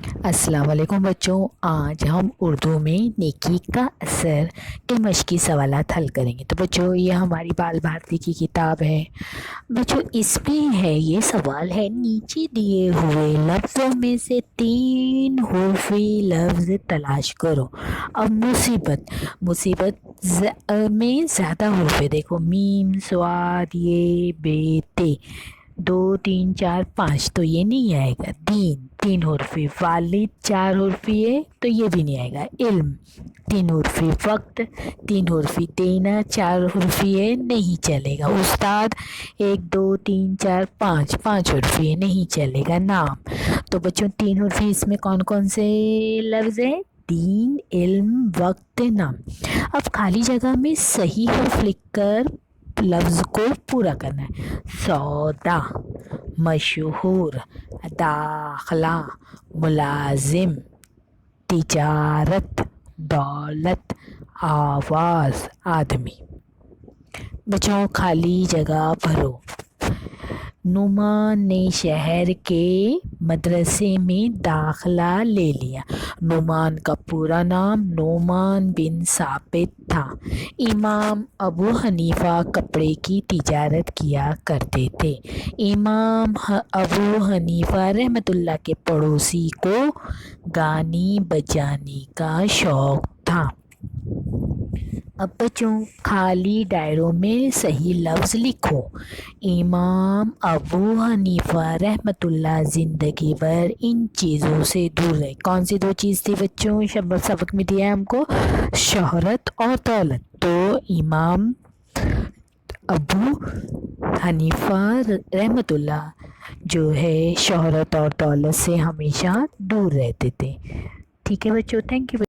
السلام علیکم بچوں، آج ہم اردو میں نیکی کا اثر کے مشقی سوالات حل کریں گے۔ تو بچوں یہ ہماری بال بھارتی کی کتاب ہے۔ بچوں اس میں ہے، یہ سوال ہے، نیچے دیے ہوئے لفظوں میں سے 3 حرفی لفظ تلاش کرو۔ اب مصیبت میں زیادہ حروف ہے، دیکھو میم، صاد، یہ، بے، تے، 2 3 4 5، تو یہ نہیں آئے گا۔ تین حرفی، والد 4 حرفی ہے تو یہ بھی نہیں آئے گا۔ علم 3 حرفی، وقت 3 حرفی، دینا 4 حرفی ہے، نہیں چلے گا۔ استاد 1 2 3 4 5 حرفی ہے، نہیں چلے گا۔ نام، تو بچوں 3 حرفی اس میں کون کون سے لفظ ہیں؟ دین، علم، وقت، نام۔ اب خالی جگہ میں صحیح حرف لکھ کر لفظ کو پورا کرنا ہے۔ سودا، مشہور، داخلہ، ملازم، تجارت، دولت، آواز، آدمی۔ بچوں خالی جگہ بھرو۔ نعمان نے شہر کے مدرسے میں داخلہ لے لیا۔ نعمان کا پورا نام نعمان بن ثابت تھا۔ امام ابو حنیفہ کپڑے کی تجارت کیا کرتے تھے۔ امام ابو حنیفہ رحمۃ اللہ کے پڑوسی کو گانے بجانے کا شوق تھا۔ اب بچوں خالی دائروں میں صحیح لفظ لکھو۔ امام ابو حنیفہ رحمۃ اللہ زندگی بھر ان چیزوں سے دور رہے۔ کون سی 2 چیز تھی بچوں؟ سبق میں دیا ہے ہم کو، شہرت اور دولت۔ تو امام ابو حنیفہ رحمۃ اللہ جو ہے شہرت اور دولت سے ہمیشہ دور رہتے تھے۔ ٹھیک ہے بچوں، تھینک یو۔